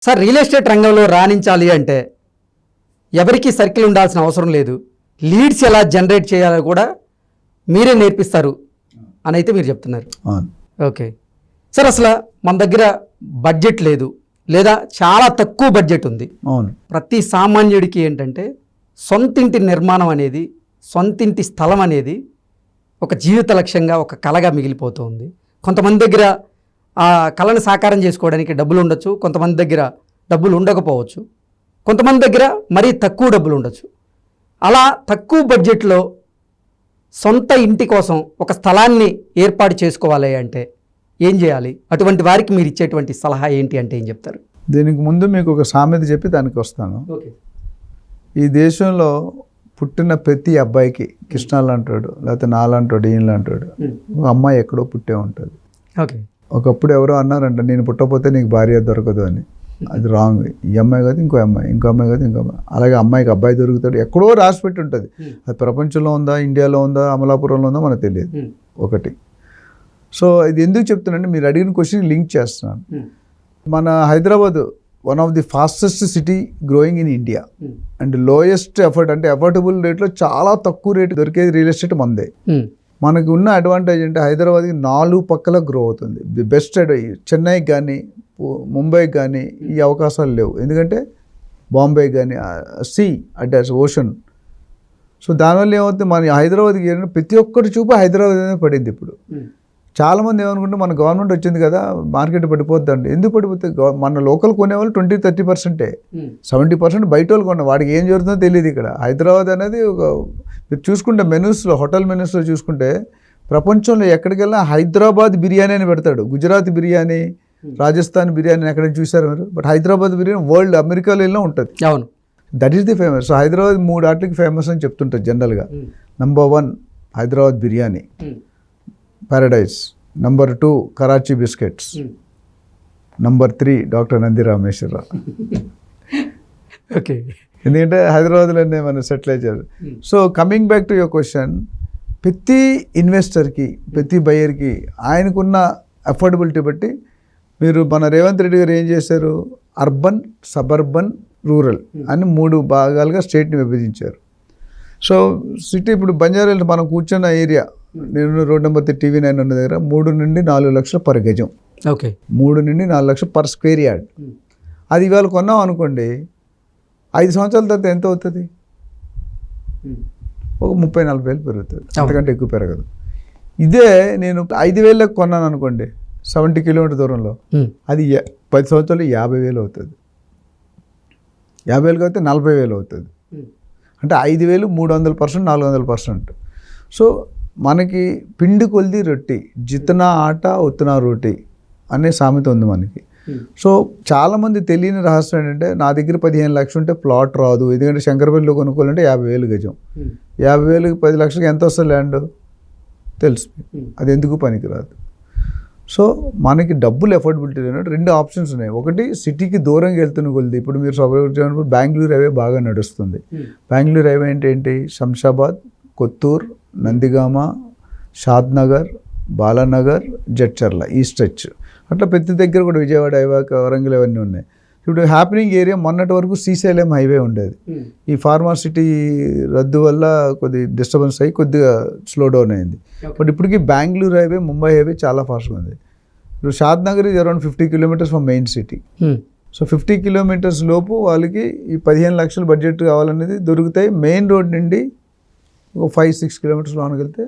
Sir, real estate రంగంలో రాణించాలి అంటే ఎవరికి సర్కిల్ ఉండాల్సిన అవసరం లేదు, లీడ్స్ ఎలా జనరేట్ చేయాలో కూడా మీరే నేర్పిస్తారు అని అయితే మీరు చెప్తున్నారు. ఓకే సార్, అసలు మన దగ్గర బడ్జెట్ లేదు లేదా చాలా తక్కువ బడ్జెట్ ఉంది. అవును. ప్రతి సామాన్యుడికి ఏంటంటే సొంతింటి నిర్మాణం అనేది, సొంతింటి స్థలం అనేది ఒక జీవిత లక్ష్యంగా, ఒక కళగా మిగిలిపోతుంది. కొంతమంది దగ్గర ఆ కళను సాకారం చేసుకోవడానికి డబ్బులు ఉండొచ్చు, కొంతమంది దగ్గర డబ్బులు ఉండకపోవచ్చు, కొంతమంది దగ్గర మరీ తక్కువ డబ్బులు ఉండొచ్చు. అలా తక్కువ బడ్జెట్లో సొంత ఇంటి కోసం ఒక స్థలాన్ని ఏర్పాటు చేసుకోవాలి అంటే ఏం చేయాలి? అటువంటి వారికి మీరు ఇచ్చేటువంటి సలహా ఏంటి అంటే ఏం చెప్తారు? దీనికి ముందు మీకు ఒక సామెత చెప్పి దానికి వస్తాను. ఓకే. ఈ దేశంలో పుట్టిన ప్రతి అబ్బాయికి కృష్ణాలు అంటాడు, లేకపోతే నాలంటాడు, ఈయనలు అంటాడు, ఒక అమ్మాయి ఎక్కడో పుట్టే ఉంటుంది. ఓకే. ఒకప్పుడు ఎవరో అన్నారంట, నేను పుట్టకపోతే నీకు భార్య దొరకదు అని. అది రాంగ్. ఈ అమ్మాయి కాదు ఇంకో అమ్మాయి, ఇంకో అమ్మాయి కాదు ఇంకో అమ్మాయి, అలాగే అమ్మాయికి అబ్బాయి దొరుకుతాడు. ఎక్కడో రాసి పెట్టి ఉంటుంది. అది ప్రపంచంలో ఉందా, ఇండియాలో ఉందా, అమలాపురంలో ఉందా మనకు తెలియదు. ఒకటి. సో ఇది ఎందుకు చెప్తున్నానంటే, మీరు అడిగిన క్వశ్చన్ లింక్ చేస్తున్నాను. మన Hyderabad one of the fastest city growing in India and lowest effort, అంటే అఫోర్డబుల్ రేట్లో చాలా తక్కువ రేటు దొరికేది రియల్ ఎస్టేట్ మందే. మనకు ఉన్న అడ్వాంటేజ్ అంటే హైదరాబాద్కి 4 పక్కల గ్రో అవుతుంది. The best. చెన్నైకి కానీ ముంబైకి కానీ ఈ అవకాశాలు లేవు, ఎందుకంటే బాంబేకి కానీ సీ అంటే ఓషన్. సో దానివల్ల ఏమవుతుంది, మన హైదరాబాద్కి ప్రతి ఒక్కటి చూపు హైదరాబాద్ అనేది పడింది. ఇప్పుడు చాలామంది ఏమనుకుంటే మన గవర్నమెంట్ వచ్చింది కదా మార్కెట్ పడిపోద్దండి. ఎందుకు పడిపోతుంది? మన లోకల్ కొనేవాళ్ళు 20-30%, 70% బయట వాళ్ళు కొన్న, వాడికి ఏం జరుగుతుందో తెలియదు. ఇక్కడ హైదరాబాద్ అనేది ఒక, మీరు చూసుకుంటే మెనూస్లో, హోటల్ మెనూస్లో చూసుకుంటే ప్రపంచంలో ఎక్కడికి వెళ్ళినా హైదరాబాద్ బిర్యానీ అని పెడతాడు. గుజరాత్ బిర్యానీ, రాజస్థాన్ బిర్యానీ ఎక్కడైనా చూసారు మీరు? బట్ హైదరాబాద్ బిర్యానీ వరల్డ్, అమెరికాలో వెళ్ళినా ఉంటుంది. అవును. That is the famous. So Hyderabad 3 ఆటలకి ఫేమస్ అని చెప్తుంటారు జనరల్గా. Number 1 Hyderabad biryani, Paradise. Number 2 Karachi biscuits. Number 3 doctor Nandi Rameshwararao. Okay. ఎందుకంటే హైదరాబాద్లోనే మనం సెటిల్ అయ్యారు. So coming back to your question, ప్రతి ఇన్వెస్టర్కి, ప్రతి బయర్కి ఆయనకున్న అఫోర్డబిలిటీ బట్టి మీరు, మన రేవంత్ రెడ్డి గారు ఏం చేశారు, అర్బన్, సబర్బన్, రూరల్ అని 3 భాగాలుగా స్టేట్ని విభజించారు. సో సిటీ ఇప్పుడు బంజారాహిల్స్ మనం కూర్చున్న ఏరియా, నేను రోడ్ నెంబర్ 3 TV9 ఉన్న దగ్గర 3 నుండి 4 లక్షలు పర్ గజం. ఓకే. 3 నుండి 4 లక్షలు పర్ స్క్వేర్ యార్డ్. అది ఇవాళ కొన్నాం అనుకోండి, 5 సంవత్సరాల తర్వాత ఎంత అవుతుంది? ఒక 30-40 వేలు పెరుగుతుంది, అంతకంటే ఎక్కువ పెరగదు. ఇదే నేను 5,000లకు కొన్నాను అనుకోండి 70 కిలోమీటర్ దూరంలో, అది 10 సంవత్సరాలు 50,000 అవుతుంది. 50,000 అయితే 40,000 అవుతుంది. అంటే 5,000 300%, 400%. సో మనకి పిండి కొలిది రొట్టి, జితనా ఆట ఉత్తనా రోటీ అనే సామెత ఉంది మనకి. సో చాలామంది తెలియని రహస్యం ఏంటంటే, నా దగ్గర 15 లక్షలు ఉంటే ప్లాట్ రాదు, ఎందుకంటే శంకరపల్లిలో కొనుక్కోవాలంటే 50,000 గజం. 50,000కి 10 లక్షలకి ఎంత వస్తుంది ల్యాండ్ తెలుసు, అది ఎందుకు పనికిరాదు. సో మనకి డబ్బులు ఎఫోర్డబిలిటీ లేనట్టు 2 ఆప్షన్స్ ఉన్నాయి. ఒకటి, సిటీకి దూరంగా వెళ్తున్న కొలిది. ఇప్పుడు మీరు సపోజ్ బెంగళూరు హైవే బాగా నడుస్తుంది. బెంగళూరు హైవే అంటే ఏంటి? శంషాబాద్, కొత్తూరు, నందిగామ, షాద్నగర్, బాలానగర్, జడ్చర్ల, ఈ స్ట్రెచ్. అట్లా ప్రతి దగ్గర కూడా విజయవాడ హైవే, వరంగల్ అవన్నీ ఉన్నాయి. ఇప్పుడు హ్యాపెనింగ్ ఏరియా మొన్నటి వరకు శ్రీశైలం హైవే ఉండేది. ఈ ఫార్మాసిటీ రద్దు వల్ల కొద్ది డిస్టర్బెన్స్ అయ్యి కొద్దిగా స్లో డౌన్ అయింది. బట్ ఇప్పటికీ బెంగళూరు హైవే, ముంబై హైవే చాలా ఫాస్ట్గా ఉంది. ఇప్పుడు షాద్నగర్ ఇది around 50 kilometres from main city. So 50 kilometres లోపు వాళ్ళకి ఈ 15 లక్షల బడ్జెట్ కావాలనేది దొరుకుతాయి. మెయిన్ రోడ్ నుండి ఒక 5-6 కిలోమీటర్స్ లోనికి వెళ్తే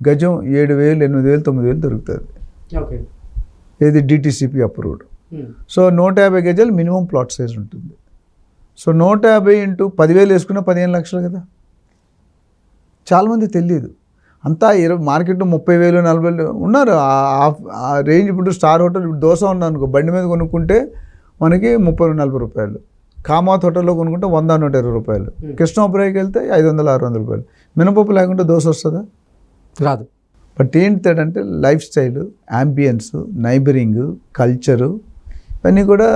గజం 7,000, 8,000, 9,000 దొరుకుతుంది. ఏది డిటిసిపి అప్రూవ్డ్. సో 150 గజాలు మినిమం ప్లాట్ సైజ్ ఉంటుంది. సో 150 ఇంటూ 10,000 వేసుకున్న 15 లక్షలు కదా. చాలామంది తెలియదు. అంతా మార్కెట్లో 30,000, 40,000 ఉన్నారు ఆ రేంజ్. ఇప్పుడు స్టార్ హోటల్, ఇప్పుడు దోశ ఉన్నా అనుకో, బండి మీద కొనుక్కుంటే మనకి 30-40 రూపాయలు. కామాత్ హోటల్లో కొనుక్కుంటే 100-120 రూపాయలు. కృష్ణాపురాయికి వెళ్తే 500-600 రూపాయలు. మినపప్పు లేకుంటే దోశ వస్తుందా? రాదు. బట్ ఏంటంటే life style, ambience, neighbouring, culture ఇవన్నీ కూడా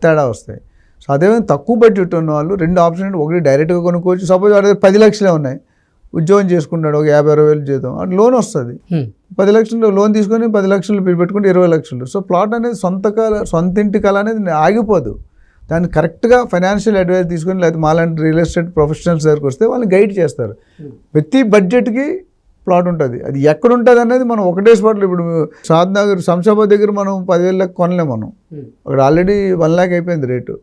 తేడా వస్తాయి. సో అదేవిధంగా తక్కువ బడ్జెట్ ఉన్న వాళ్ళు 2 ఆప్షన్. ఒకటి డైరెక్ట్గా కొనుక్కోవచ్చు. సపోజ్ వాడి 10 లక్షలే ఉన్నాయి, ఉద్యోగం చేసుకుంటాడు, ఒక 50-60 వేలు జీతం, అటు లోన్ వస్తుంది. 10 లక్షలు లోన్ తీసుకొని 10 లక్షలు పెట్టుకుంటే 20 లక్షలు. సో ప్లాట్ అనేది సొంత ఇంటి కళ అనేది ఆగిపోదు. దాన్ని కరెక్ట్గా ఫైనాన్షియల్ అడ్వైస్ తీసుకొని లేకపోతే మాలాంటి రియల్ ఎస్టేట్ ప్రొఫెషనల్స్ దగ్గరికి వస్తే వాళ్ళని గైడ్ చేస్తారు. ప్రతి బడ్జెట్కి ప్లాట్ ఉంటుంది, అది ఎక్కడ ఉంటుంది అనేది మనం ఒకటే స్పాట్లో. ఇప్పుడు షాద్నగర్ శంషాబాద్ దగ్గర మనం 10,000 కొనలేము, మనం అక్కడ ఆల్రెడీ 1 lakh అయిపోయింది రేటు.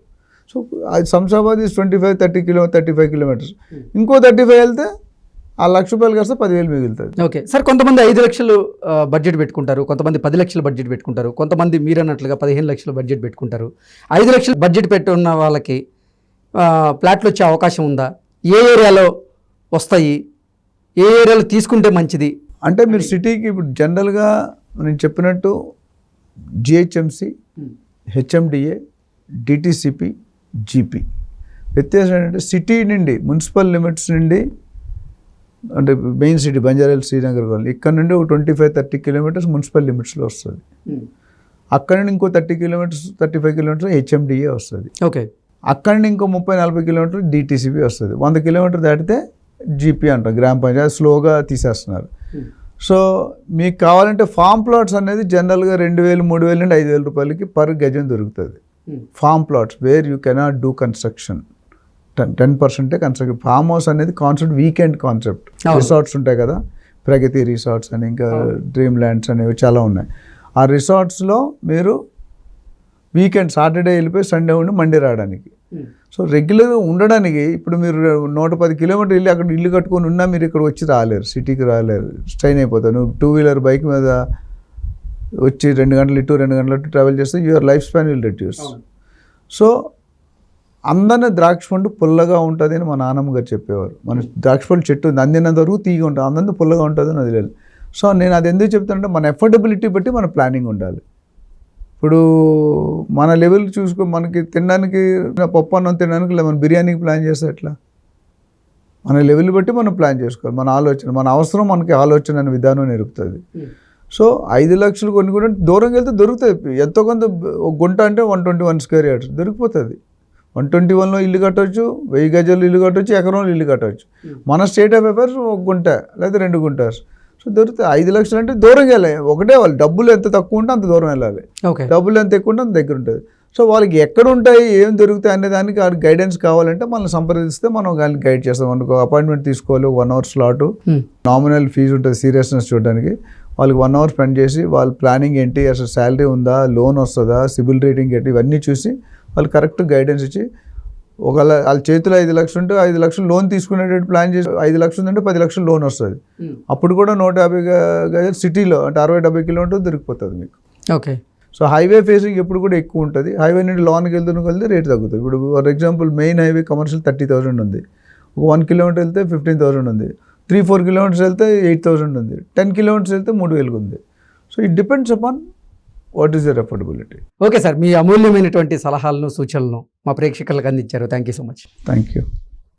సో అది శంషాబాద్ ఈజ్ 35 కిలోమీటర్స్. ఇంకో 35 వెళ్తే ఆ ₹1,00,000 కాస్త 10,000 మిగులుతుంది. ఓకే సార్, కొంతమంది 5 లక్షలు బడ్జెట్ పెట్టుకుంటారు, కొంతమంది 10 లక్షలు బడ్జెట్ పెట్టుకుంటారు, కొంతమంది మీరు అన్నట్లుగా 15 లక్షలు బడ్జెట్ పెట్టుకుంటారు. 5 లక్షలు బడ్జెట్ పెట్టున్న వాళ్ళకి ప్లాట్లు వచ్చే అవకాశం ఉందా? ఏ ఏరియాలో వస్తాయి, ఏ ఏరియాలో తీసుకుంటే మంచిది? అంటే మీరు సిటీకి ఇప్పుడు జనరల్గా నేను చెప్పినట్టు జిహెచ్ఎంసి, హెచ్ఎండిఏ, డిటిసిపి, జీపీ. వ్యత్యాసం ఏంటంటే సిటీ నుండి, మున్సిపల్ లిమిట్స్ నుండి, అంటే మెయిన్ సిటీ బంజారాహిల్, శ్రీనగర్ వాళ్ళు, ఇక్కడ నుండి ఒక 25-30 కిలోమీటర్స్ మున్సిపల్ లిమిట్స్లో వస్తుంది. అక్కడ నుండి ఇంకో 35 కిలోమీటర్స్ హెచ్ఎండిఏ వస్తుంది. ఓకే, అక్కడ నుండి ఇంకో 30-40 కిలోమీటర్లు డిటిసిపి వస్తుంది. 100 కిలోమీటర్ దాటితే జీపీ అంటాం, గ్రామ పంచాయతీ. స్లోగా తీసేస్తున్నారు. సో మీకు కావాలంటే ఫామ్ ప్లాట్స్ అనేది జనరల్గా 2,000, 3,000 నుండి 5,000 రూపాయలకి పర్ గజం దొరుకుతుంది. Form plots where you cannot do construction, 10% construction. Farm house అనేది కాన్సెప్ట్ వీకెండ్ కాన్సెప్ట్. రిసార్ట్స్ ఉంటాయి కదా, ప్రగతి రిసార్ట్స్ అని, ఇంకా డ్రీమ్ ల్యాండ్స్ అనేవి చాలా ఉన్నాయి. ఆ రిసార్ట్స్లో మీరు వీకెండ్ సాటర్డే వెళ్ళిపోయి సండే ఉండి మండే రావడానికి. సో రెగ్యులర్గా ఉండడానికి ఇప్పుడు మీరు 110 కిలోమీటర్లు వెళ్ళి అక్కడ ఇల్లు కట్టుకొని ఉన్నా మీరు ఇక్కడ వచ్చి రాలేరు, సిటీకి రాలేరు, స్ట్రెయిన్ అయిపోతారు. నువ్వు 2-వీలర్ బైక్ మీద వచ్చి 2 గంటలు ఇటు 2 గంటలు అటు ట్రావెల్ చేస్తే your life span will reduce. So అందరినీ ద్రాక్ష పండు పుల్లగా ఉంటుంది అని మా నాన్నమ్మ గారు చెప్పేవారు. మన ద్రాక్ష పండు చెట్టు అందినంత వరకు తీగ ఉంటుంది, అందరినీ పుల్లగా ఉంటుంది అని వదిలేదు. సో నేను అది ఎందుకు చెప్తానంటే మన ఎఫోర్డబిలిటీ బట్టి మన ప్లానింగ్ ఉండాలి. ఇప్పుడు మన లెవెల్ చూసుకో, మనకి తినడానికి పప్పు అన్నం తినడానికి లేదా మన బిర్యానీకి ప్లాన్ చేస్తే ఎట్లా? మన లెవెల్ బట్టి మనం ప్లాన్ చేసుకోవాలి. మన ఆలోచన, మన అవసరం మనకి ఆలోచన అనే విధానం నేర్పుతుంది. సో 5 లక్షలు కొన్ని కూడా దూరంగా వెళ్తే దొరుకుతుంది. ఎంతో కొంత ఒక గుంట అంటే 121 స్క్వేర్ యార్డ్స్ దొరికిపోతుంది. 121లో ఇల్లు కట్టవచ్చు, 1000 గజాలు ఇల్లు కట్టవచ్చు, ఎకరంలో ఇల్లు కట్టవచ్చు. మన స్టేట్ ఆఫ్ అఫైర్స్ 1 గుంట లేదా 2 గుంటాస్. సో దొరుకుతాయి. 5 లక్షలు అంటే దూరంగా వెళ్ళాలి. ఒకటే వాళ్ళు డబ్బులు ఎంత తక్కువ ఉంటే అంత దూరం వెళ్ళాలి, డబ్బులు ఎంత ఎక్కువ ఉంటే అంత దగ్గర ఉంటుంది. సో వాళ్ళకి ఎక్కడ ఉంటాయి, ఏం దొరుకుతాయి అనే దానికి గైడెన్స్ కావాలంటే మనల్ని సంప్రదిస్తే మనం వాళ్ళని గైడ్ చేస్తాం. మనకు అపాయింట్మెంట్ తీసుకోవాలి, 1 hour స్లాట్, నామినల్ ఫీజు ఉంటుంది సీరియస్నెస్ చూడడానికి. వాళ్ళకి 1 hour స్పెండ్ చేసి వాళ్ళ ప్లానింగ్ ఏంటి, అసలు శాలరీ ఉందా, లోన్ వస్తుందా, సిబిల్ రేటింగ్ ఏంటి, ఇవన్నీ చూసి వాళ్ళు కరెక్ట్ గైడెన్స్ ఇచ్చి, ఒకవేళ వాళ్ళ చేతిలో 5 లక్షలు ఉంటే 5 లక్షలు లోన్ తీసుకునేటట్టు ప్లాన్ చేసి, 5 లక్షలు ఉందంటే 10 లక్షలు లోన్ వస్తుంది. అప్పుడు కూడా 150 గజాలు సిటీలో అంటే 60-70 కిలోమీటర్లు దొరికిపోతుంది మీకు. ఓకే. సో హైవే ఫేసింగ్ ఎప్పుడు కూడా ఎక్కువ ఉంటుంది. హైవే నుండి లోన్కి వెళ్తే రేట్ తగ్గుతుంది. ఇప్పుడు for example main highway commercial 30,000 ఉంది, ఒక 1 కిలోమీటర్ వెళ్తే 15,000 ఉంది, 3-4 కిలోమీటర్స్ వెళ్తే 8,000 ఉంది, 10 కిలోమీటర్స్ వెళ్తే 3,000 ఉంది. So it depends upon what is your affordability. Okay sir, మీ అమూల్యమైనటువంటి సలహాలను, సూచనలను మా ప్రేక్షకులకు అందించారు. Thank you so much. Thank you.